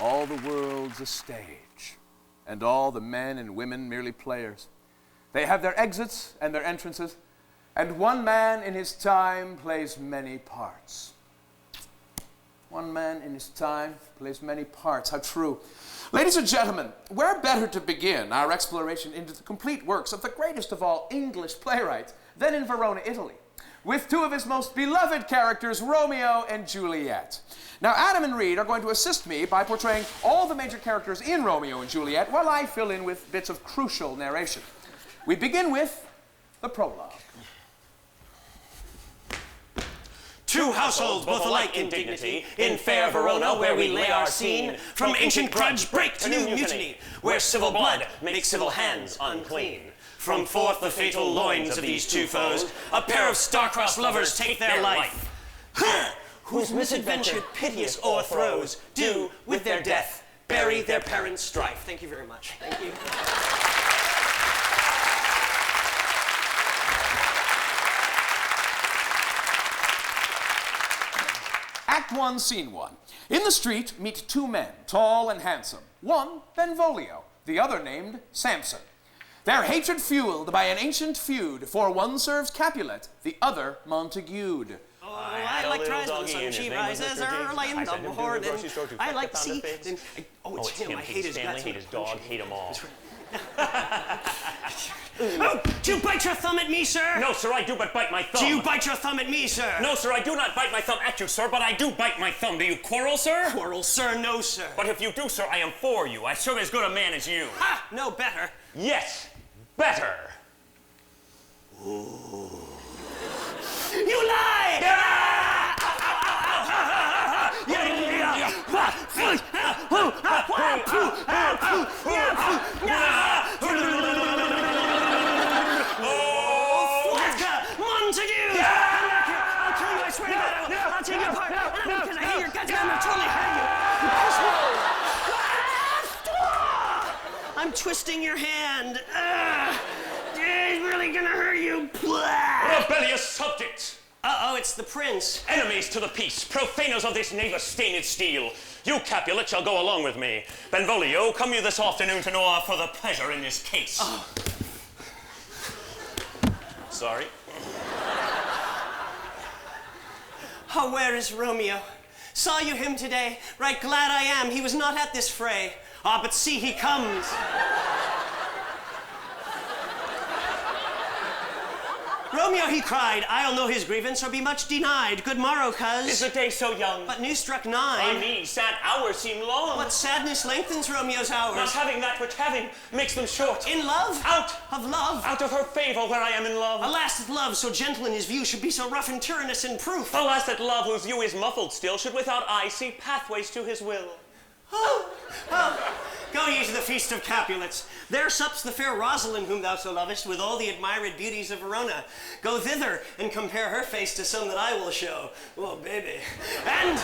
All the world's a stage, and all the men and women merely players. They have their exits and their entrances, and one man in his time plays many parts. One man in his time plays many parts. How true. Ladies and gentlemen, where better to begin our exploration into the complete works of the greatest of all English playwrights than in Verona, Italy, with two of his most beloved characters, Romeo and Juliet. Now, Adam and Reed are going to assist me by portraying all the major characters in Romeo and Juliet while I fill in with bits of crucial narration. We begin with the prologue. Two households, both alike in dignity, in fair Verona, where we lay our scene, from ancient grudge break to new mutiny, where civil blood makes civil hands unclean. From forth the fatal loins of these two foes, a pair of star-crossed lovers take their life, whose misadventure piteous o'erthrows do, with their death, bury their parents' strife. Thank you very much. Thank you. Act 1, Scene 1. In the street, meet two men, tall and handsome. One, Benvolio, the other named Samson. Their hatred fueled by an ancient feud, for one serves Capulet, the other Montagued. Oh, I like to rise when the sun she rises early in the morning. I like to see... Oh, it's him. I hate his guts. Hate his dog, hate them all. Oh, do you bite your thumb at me, sir? No, sir, I do but bite my thumb. Do you bite your thumb at me, sir? No, sir, I do not bite my thumb at you, sir, but I do bite my thumb. Do you quarrel, sir? Quarrel, sir? No, sir. But if you do, sir, I am for you. I serve as good a man as you. Ha! No better. Yes, better. Ooh. You lie! Montague! I'll kill you, I swear to God, I will. I'll take you apart. Because I hate your guts, I'm gonna totally hurt you. I'm twisting your hand. He's really gonna hurt you. Rebellious subjects! Uh-oh, it's the prince. Enemies to the peace, profaners of this neighbor-stained steel. You, Capulet, shall go along with me. Benvolio, come you this afternoon to know our further pleasure in this case. Oh. Sorry. Oh, where is Romeo? Saw you him today? Right glad I am. He was not at this fray. Ah, but see, he comes. Romeo, he cried, I'll know his grievance or be much denied. Good morrow, cuz. Is the day so young? But news struck 9. By me, sad hours seem long. What sadness lengthens Romeo's hours? Not having that which having makes them short. In love? Out of love? Out of her favor where I am in love. Alas, that love, so gentle in his view, should be so rough and tyrannous in proof. Alas, that love whose view is muffled still should without eye see pathways to his will. Go ye to the feast of Capulets. There sups the fair Rosalind whom thou so lovest with all the admired beauties of Verona. Go thither and compare her face to some that I will show. Oh, baby. And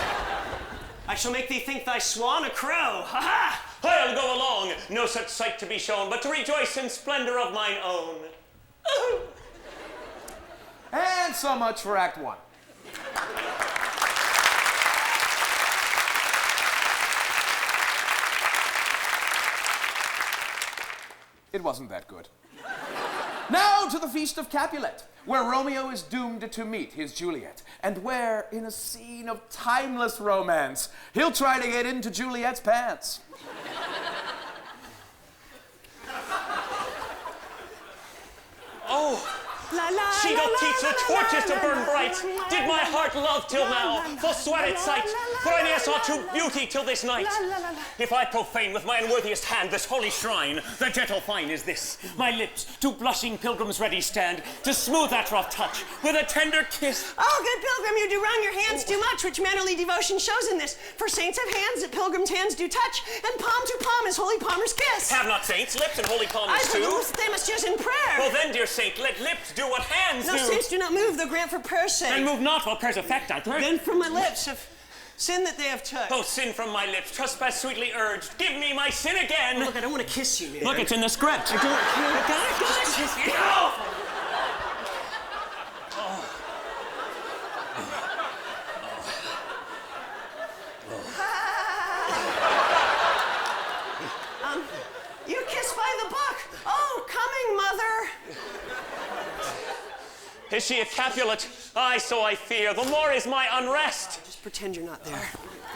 I shall make thee think thy swan a crow. Ha-ha! I'll go along, no such sight to be shown, but to rejoice in splendor of mine own. And so much for Act 1. It wasn't that good. Now to the Feast of Capulet, where Romeo is doomed to meet his Juliet, and where, in a scene of timeless romance, he'll try to get into Juliet's pants. Oh! She doth teach the torches to burn bright. Did my heart love till now, forswear its sight, for I ne'er saw true beauty till this night. If I profane with my unworthiest hand this holy shrine, the gentle fine is this: my lips to blushing pilgrims ready stand, to smooth that rough touch with a tender kiss. Oh, good pilgrim, you do wrong your hands too much, which mannerly devotion shows in this. For saints have hands that pilgrims' hands do touch, and palm to palm is holy palmer's kiss. Have not saints lips and holy palmers too? They must use in prayer. Well then, dear saint, let lips do what hands do. No, saints do not move, though grant for prayer's sake. And move not while prayer's effect I learn. Then from my lips have sin that they have touched. Oh, sin from my lips, trespass sweetly urged. Give me my sin again. Oh, look, I don't want to kiss you, man. Look, it's in the script. I don't care. Just kiss me. Is she a Capulet? Aye, so I fear. The more is my unrest. Just pretend you're not there.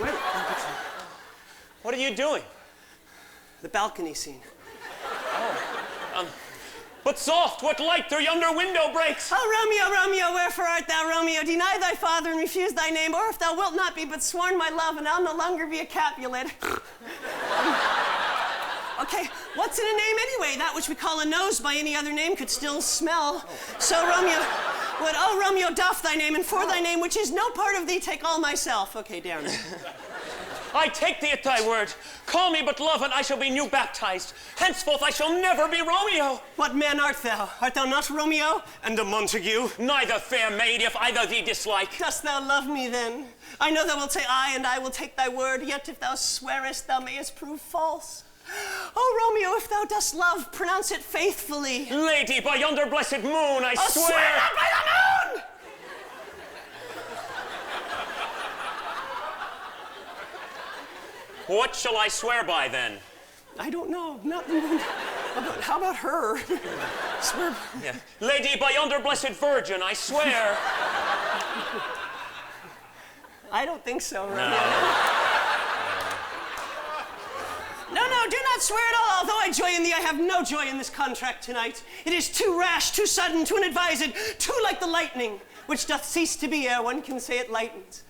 Wait. What are you doing? The balcony scene. But soft, what light through yonder window breaks? Oh, Romeo, Romeo, wherefore art thou, Romeo? Deny thy father and refuse thy name, or if thou wilt not be but sworn my love, and I'll no longer be a Capulet. Okay, what's in a name anyway? That which we call a nose by any other name could still smell. So, Romeo, Romeo, doff thy name, and for thy name, which is no part of thee, take all myself. Okay, down. I take thee at thy word. Call me but love, and I shall be new baptized. Henceforth I shall never be Romeo. What man art thou? Art thou not Romeo? And a Montague? Neither, fair maid, if either thee dislike. Dost thou love me then? I know thou wilt say aye, and I will take thy word, yet if thou swearest, thou mayest prove false. Oh, Romeo, if thou dost love, pronounce it faithfully. Lady, by yonder blessed moon, I swear... Swear not by the moon! What shall I swear by, then? I don't know. Not the moon. How about her? Swear. Yeah. Lady, by yonder blessed Virgin, I swear... I don't think so, Romeo. No, do not swear at all. Although I joy in thee, I have no joy in this contract tonight. It is too rash, too sudden, too unadvised, too like the lightning, which doth cease to be ere one can say it lightens.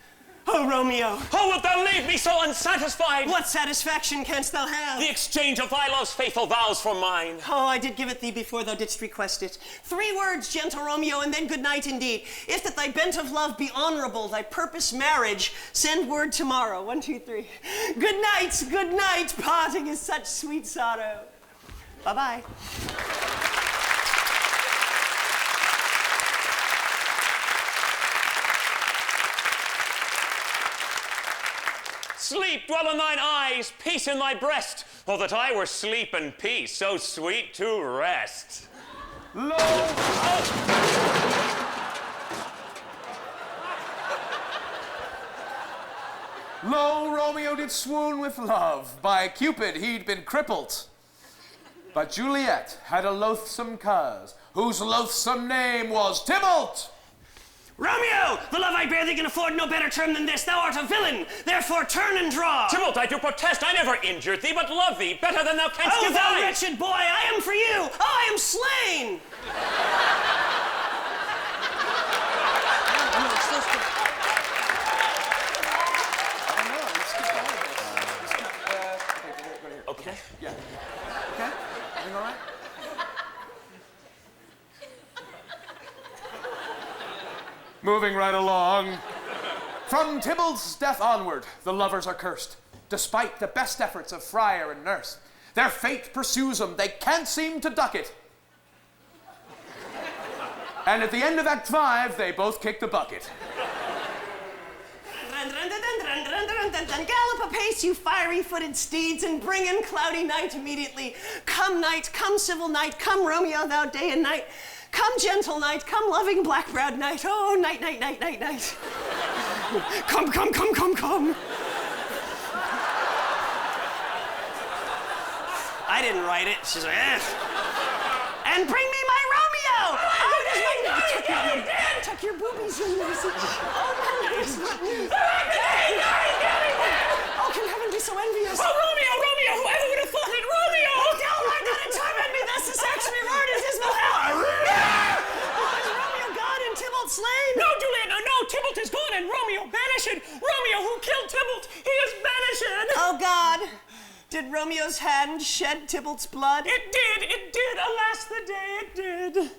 Oh, Romeo. Oh, wilt thou leave me so unsatisfied? What satisfaction canst thou have? The exchange of thy love's faithful vows for mine. Oh, I did give it thee before thou didst request it. 3 words, gentle Romeo, and then good night indeed. If that thy bent of love be honorable, thy purpose marriage, send word tomorrow. 1, 2, 3. Good night, parting is such sweet sorrow. Bye-bye. Sleep dwell in thine eyes, peace in thy breast. Oh, that I were sleep and peace, so sweet to rest. Lo! Lo, Romeo did swoon with love. By Cupid he'd been crippled. But Juliet had a loathsome cause, whose loathsome name was Tybalt. Romeo, the love I bear thee can afford no better term than this. Thou art a villain, therefore turn and draw. Tybalt, I do protest, I never injured thee, but love thee better than thou canst Oh, thou divine. wretched boy, I am for you. Oh, I am slain. Okay. Yeah. Okay? Everything all right? Moving right along. From Tybalt's death onward, the lovers are cursed. Despite the best efforts of friar and nurse, their fate pursues them. They can't seem to duck it. And at the end of Act 5, they both kick the bucket. Gallop apace, you fiery-footed steeds, and bring in cloudy night immediately. Come night, come civil night, come Romeo, thou day and night. Come gentle night, come loving black-browed night. Oh, night, night, night, night, night. Come, come, come, come, come. I didn't write it. She's like, eh. And bring me my Romeo! Oh, there's my tuck your boobies in there. Oh, there's my Oh, can heaven be so envious? Oh, Romeo, Romeo, whoever would have thought it, Romeo! Oh, don't let that torment me, thus the sex reward is dismal hell. Oh, is Romeo gone and Tybalt slain? No, Juliet, no, Tybalt is gone and Romeo banished. Romeo, who killed Tybalt, he is banished. Oh, God. Did Romeo's hand shed Tybalt's blood? It did, alas the day it did.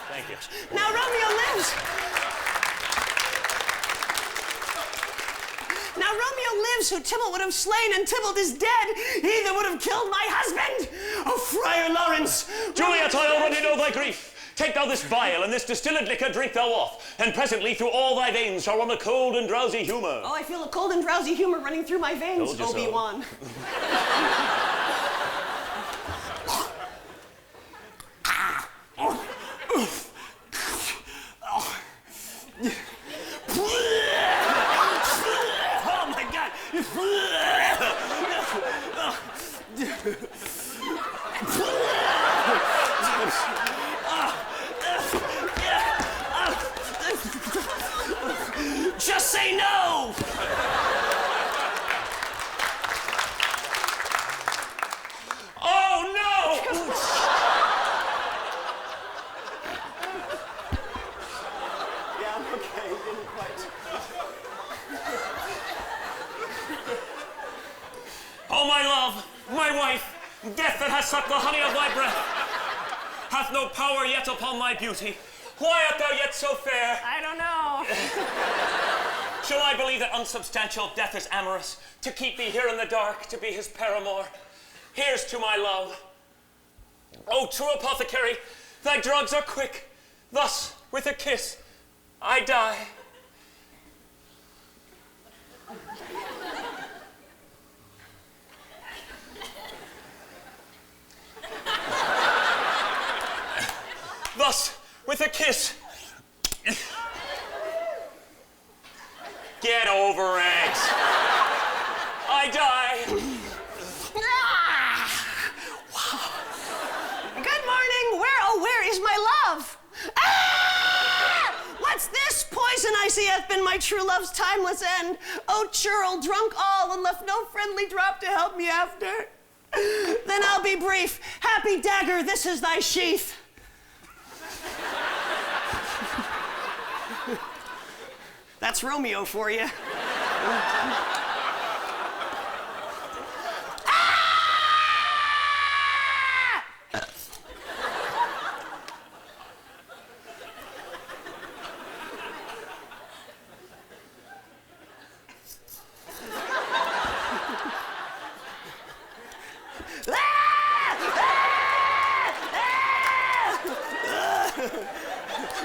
Thank you. Now Romeo lives. Now Romeo lives, who Tybalt would have slain, and Tybalt is dead. He that would have killed my husband. Oh, Friar Lawrence. Juliet, I already know thy grief. Take thou this vial, and this distilled liquor drink thou off, and presently through all thy veins shall run a cold and drowsy humor. Oh, I feel a cold and drowsy humor running through my veins, Told you so. Obi-Wan. Oh my God! that has sucked the honey of my breath hath no power yet upon my beauty. Why art thou yet so fair? I don't know. Shall I believe that unsubstantial death is amorous, to keep thee here in the dark, to be his paramour? Here's to my love. O true apothecary, thy drugs are quick. Thus, with a kiss, I die. Thus, with a kiss. Get over it. I die. Good morning. Where is my love? Ah! What's this? Poison I see hath been my true love's timeless end. Oh, churl, drunk all, and left no friendly drop to help me after. Then I'll be brief. Happy dagger, this is thy sheath. That's Romeo for you.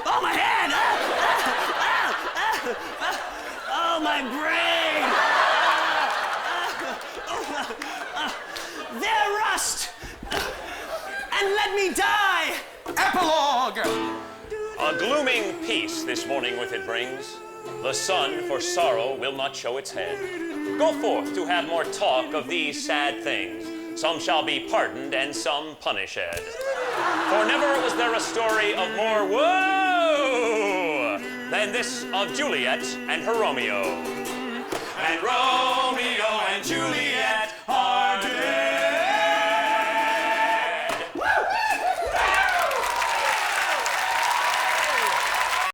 Oh, my head! Oh, my brain! There rust! And let me die! Epilogue! A glooming peace this morning with it brings. The sun for sorrow will not show its head. Go forth to have more talk of these sad things. Some shall be pardoned and some punished. For never was there a story of more woe than this of Juliet and her Romeo. And Romeo and Juliet